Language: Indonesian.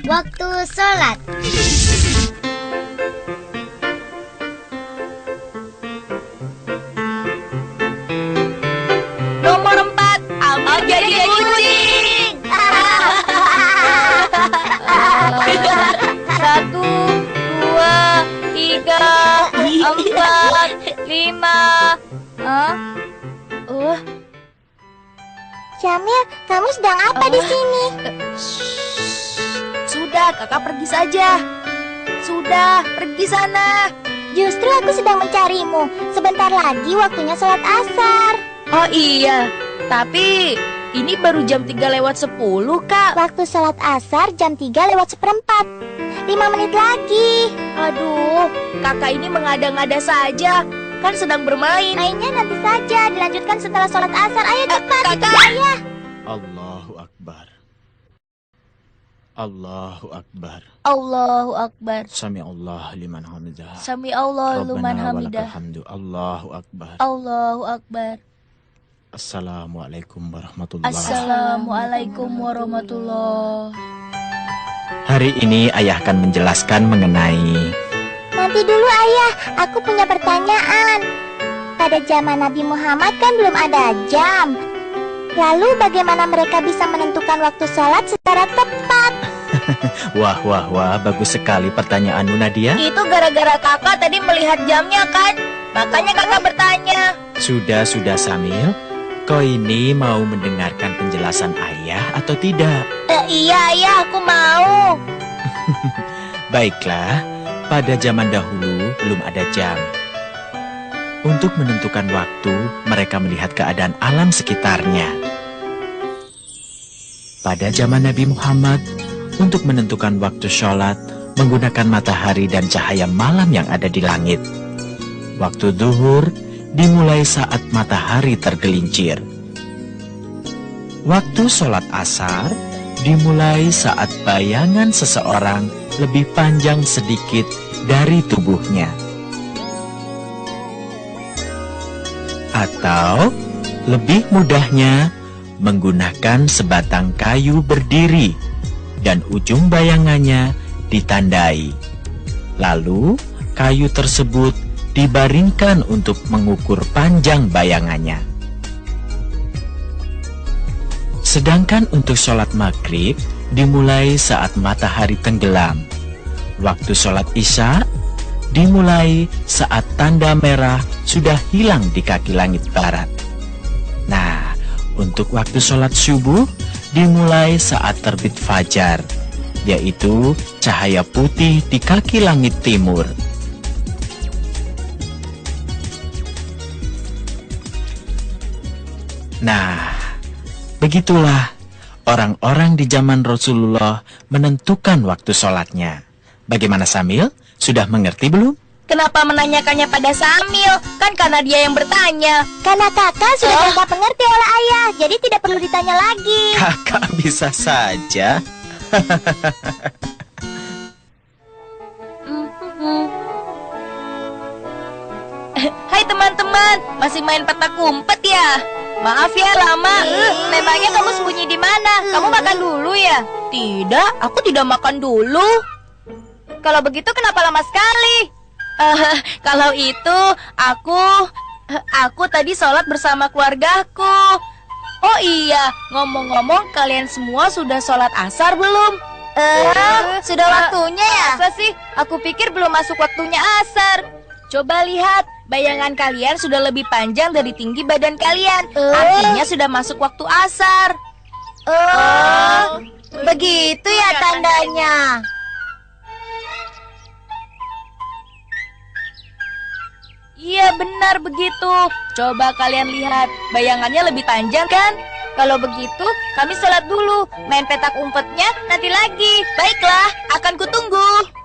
Waktu sholat. Nomor 4, Ambil jadi kucing. Satu, dua, tiga, empat, lima. Syamil, kamu sedang apa di sini? Sudah, kakak pergi saja. Sudah, pergi sana. Justru aku sedang mencarimu. Sebentar lagi waktunya sholat asar. Oh iya, tapi ini baru jam 3:10, Kak. Waktu sholat asar jam 3:04. 5 menit lagi. Aduh, kakak ini mengada-ngada saja. Kan sedang bermain. Mainnya nanti saja, dilanjutkan setelah sholat asar. Ayo cepat, kakak. ayah. Allahu Akbar. Allahu Akbar. Allahu Akbar. Sami Allah liman hamidah. Sami Allah liman Rabbana hamidah. walakal hamdu. Allahu Akbar. Allahu Akbar. Assalamualaikum warahmatullahi wabarakatuh. Assalamualaikum warahmatullahi. Hari ini ayah akan menjelaskan mengenai Nanti dulu ayah, aku punya pertanyaan. Pada zaman Nabi Muhammad kan belum ada jam. Lalu bagaimana mereka bisa menentukan waktu sholat secara tepat? Wah, bagus sekali pertanyaanmu, Nadia. Itu gara-gara kakak tadi melihat jamnya kan? Makanya kakak bertanya. Sudah, Samil. Kau ini mau mendengarkan penjelasan ayah atau tidak? Iya ayah, aku mau. Baiklah, pada zaman dahulu belum ada jam. Untuk menentukan waktu, mereka melihat keadaan alam sekitarnya. Pada zaman Nabi Muhammad, untuk menentukan waktu sholat, menggunakan matahari dan cahaya malam yang ada di langit. Waktu zuhur dimulai saat matahari tergelincir. Waktu sholat asar dimulai saat bayangan seseorang lebih panjang sedikit dari tubuhnya. Atau lebih mudahnya menggunakan sebatang kayu berdiri dan ujung bayangannya ditandai. Lalu kayu tersebut dibaringkan untuk mengukur panjang bayangannya. Sedangkan untuk sholat maghrib dimulai saat matahari tenggelam. Waktu sholat isya dimulai saat tanda merah sudah hilang di kaki langit barat. Nah, untuk waktu sholat subuh dimulai saat terbit fajar, yaitu cahaya putih di kaki langit timur. Nah, begitulah orang-orang di zaman Rasulullah menentukan waktu sholatnya. Bagaimana Samil? Sudah mengerti belum? Kenapa menanyakannya pada Samil? Kan karena dia yang bertanya. Karena kakak sudah dianggap mengerti oleh ayah, jadi tidak perlu ditanya lagi. Kakak bisa saja. Hai teman-teman, masih main petak umpet ya? Maaf ya lama. Memangnya kamu sembunyi di mana? Kamu makan dulu ya? Tidak, aku tidak makan dulu. Kalau begitu kenapa lama sekali? Kalau itu aku tadi sholat bersama keluargaku. Oh iya, ngomong-ngomong kalian semua sudah sholat asar belum? Sudah waktunya ya? Masa sih? Aku pikir belum masuk waktunya asar. Coba lihat, bayangan kalian sudah lebih panjang dari tinggi badan kalian. Artinya sudah masuk waktu asar. Begitu ya tandanya. Iya benar begitu. Coba kalian lihat, bayangannya lebih panjang kan? Kalau begitu, kami sholat dulu. Main petak umpetnya nanti lagi. Baiklah, akan kutunggu.